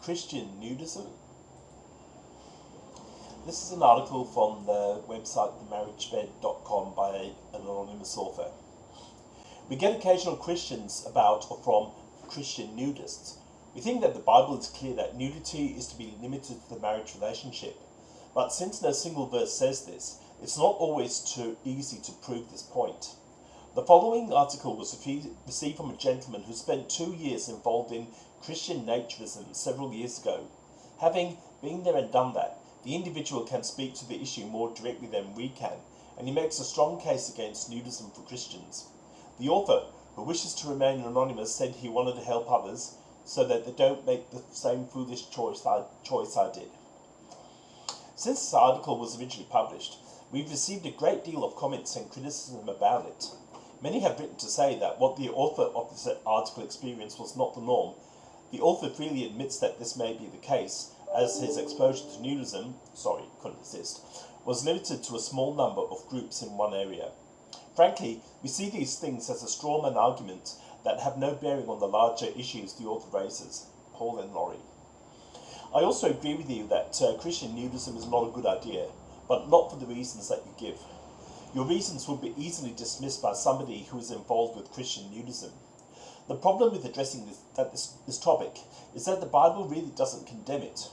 Christian nudism? This is an article from the website themarriagebed.com by an anonymous author. We get occasional questions about or from Christian nudists. We think that the Bible is clear that nudity is to be limited to the marriage relationship. But since no single verse says this, it's not always too easy to prove this point. The following article was received from a gentleman who spent 2 years involved in Christian naturism several years ago. Having been there and done that, the individual can speak to the issue more directly than we can, and he makes a strong case against nudism for Christians. The author, who wishes to remain anonymous, said he wanted to help others so that they don't make the same foolish choice I did. Since this article was originally published, we've received a great deal of comments and criticism about it. Many have written to say that what the author of this article experienced was not the norm. The author freely admits that this may be the case, as his exposure to nudism, was limited to a small number of groups in one area. Frankly, we see these things as a strawman argument that have no bearing on the larger issues the author raises. Paul and Laurie. I also agree with you that Christian nudism is not a good idea, but not for the reasons that you give. Your reasons would be easily dismissed by somebody who is involved with Christian nudism. The problem with addressing this topic is that the Bible really doesn't condemn it.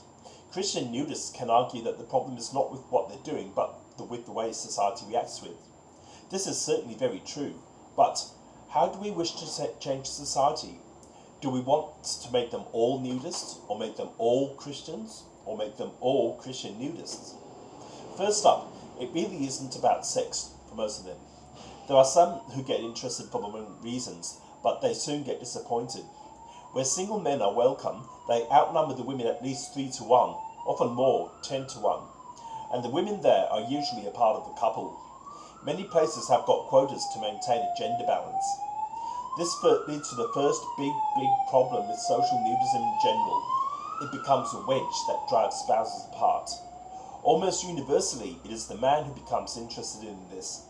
Christian nudists can argue that the problem is not with what they're doing, but with the way society reacts to it. This is certainly very true, but how do we wish to change society? Do we want to make them all nudists, or make them all Christians, or make them all Christian nudists? First up, it really isn't about sex for most of them. There are some who get interested for the wrong reasons, but they soon get disappointed. Where single men are welcome, they outnumber the women at least 3 to 1, often more, 10 to 1. And the women there are usually a part of the couple. Many places have got quotas to maintain a gender balance. This leads to the first big problem with social nudism in general. It becomes a wedge that drives spouses apart. Almost universally, it is the man who becomes interested in this,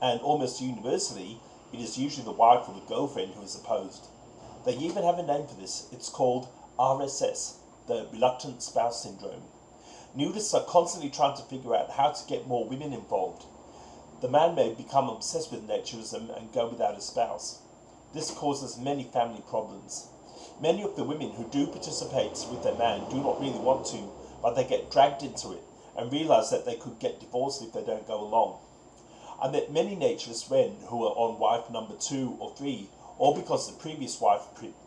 and almost universally, it is usually the wife or the girlfriend who is opposed. They even have a name for this. It's called RSS, the Reluctant Spouse Syndrome. Nudists are constantly trying to figure out how to get more women involved. The man may become obsessed with naturism and go without a spouse. This causes many family problems. Many of the women who do participate with their man do not really want to, but they get dragged into it and realize that they could get divorced if they don't go along. I met many naturist men who are on wife number 2 or 3, all because the previous wife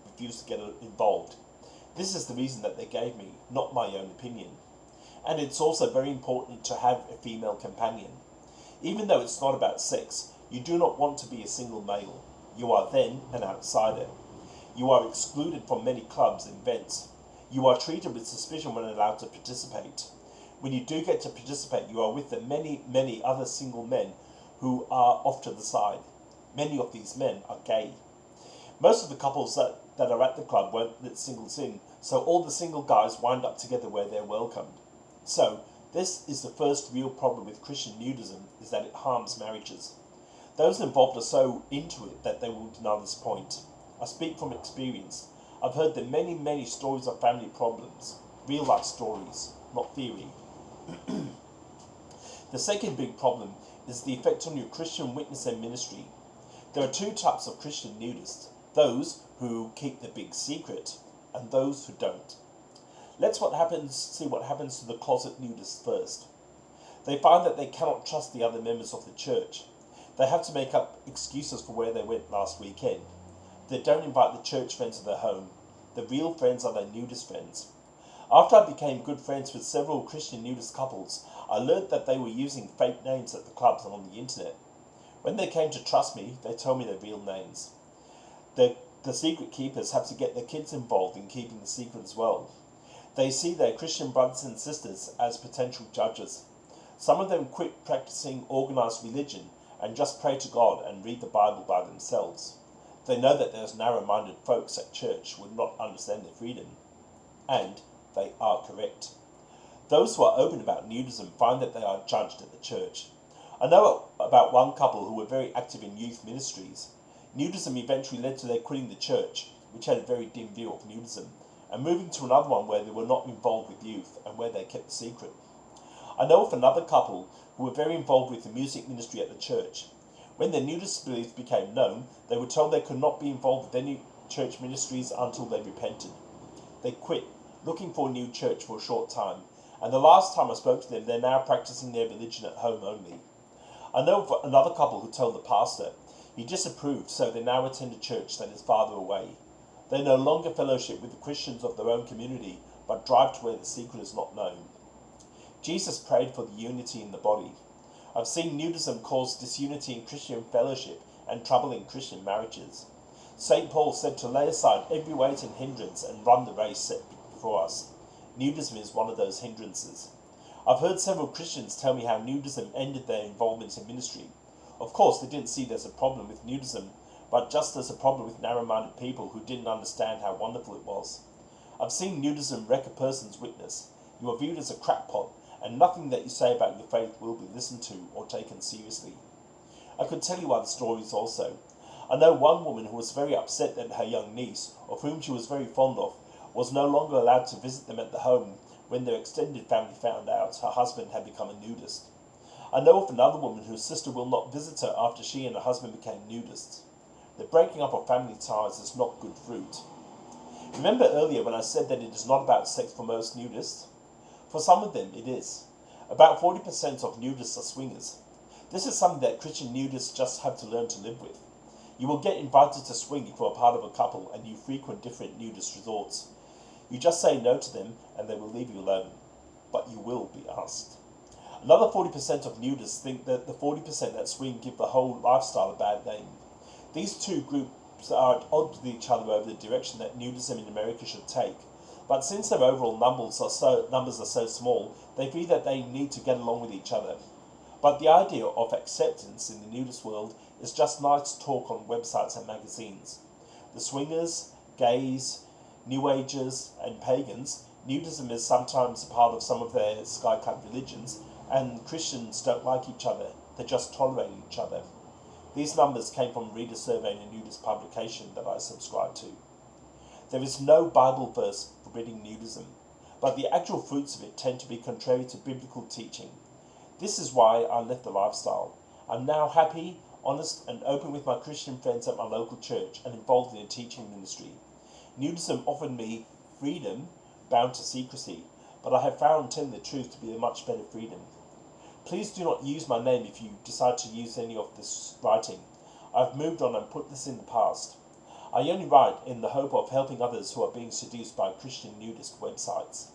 refused to get involved. This is the reason that they gave me, not my own opinion. And it's also very important to have a female companion. Even though it's not about sex, you do not want to be a single male. You are then an outsider. You are excluded from many clubs and events. You are treated with suspicion when allowed to participate. When you do get to participate, you are with the many other single men who are off to the side. Many of these men are gay. Most of the couples that are at the club won't let singles in, so all the single guys wind up together where they're welcomed. So, this is the first real problem with Christian nudism, is that it harms marriages. Those involved are so into it that they will deny this point. I speak from experience. I've heard the many stories of family problems, real life stories, not theory. The second big problem is the effect on your Christian witness and ministry. There are 2 types of Christian nudists, those who keep the big secret and those who don't. Let's see what happens to the closet nudists first. They find that they cannot trust the other members of the church. They have to make up excuses for where they went last weekend. They don't invite the church friends to their home. The real friends are their nudist friends. After I became good friends with several Christian nudist couples, I learned that they were using fake names at the clubs and on the internet. When they came to trust me, they told me their real names. The secret keepers have to get their kids involved in keeping the secret as well. They see their Christian brothers and sisters as potential judges. Some of them quit practicing organized religion and just pray to God and read the Bible by themselves. They know that those narrow-minded folks at church would not understand their freedom. And they are correct. Those who are open about nudism find that they are judged at the church. I know about one couple who were very active in youth ministries. Nudism eventually led to their quitting the church, which had a very dim view of nudism, and moving to another one where they were not involved with youth and where they kept the secret. I know of another couple who were very involved with the music ministry at the church. When their nudist beliefs became known, they were told they could not be involved with any church ministries until they repented. They quit, looking for a new church for a short time, and the last time I spoke to them, they're now practicing their religion at home only. I know of another couple who told the pastor he disapproved, so they now attend a church that is farther away. They no longer fellowship with the Christians of their own community, but drive to where the secret is not known. Jesus prayed for the unity in the body. I've seen nudism cause disunity in Christian fellowship and trouble in Christian marriages. St. Paul said to lay aside every weight and hindrance and run the race set before us. Nudism is one of those hindrances. I've heard several Christians tell me how nudism ended their involvement in ministry. Of course, they didn't see there's a problem with nudism, but just as a problem with narrow-minded people who didn't understand how wonderful it was. I've seen nudism wreck a person's witness. You are viewed as a crackpot, and nothing that you say about your faith will be listened to or taken seriously. I could tell you other stories also. I know one woman who was very upset that her young niece, of whom she was very fond of, was no longer allowed to visit them at the home when their extended family found out her husband had become a nudist. I know of another woman whose sister will not visit her after she and her husband became nudists. The breaking up of family ties is not good fruit. Remember earlier when I said that it is not about sex for most nudists? For some of them it is. About 40% of nudists are swingers. This is something that Christian nudists just have to learn to live with. You will get invited to swing if you are part of a couple and you frequent different nudist resorts. You just say no to them and they will leave you alone. But you will be asked. Another 40% of nudists think that the 40% that swing give the whole lifestyle a bad name. These two groups are at odds with each other over the direction that nudism in America should take. But since their overall numbers are so small, they feel that they need to get along with each other. But the idea of acceptance in the nudist world is just nice talk on websites and magazines. The swingers, gays, New Agers and pagans, nudism is sometimes a part of some of their sky-cut religions, and Christians don't like each other, they just tolerate each other. These numbers came from a reader survey in a nudist publication that I subscribe to. There is no Bible verse forbidding nudism, but the actual fruits of it tend to be contrary to biblical teaching. This is why I left the lifestyle. I'm now happy, honest and open with my Christian friends at my local church and involved in a teaching ministry. Nudism offered me freedom bound to secrecy, but I have found telling the truth to be a much better freedom. Please do not use my name if you decide to use any of this writing. I've moved on and put this in the past. I only write in the hope of helping others who are being seduced by Christian nudist websites.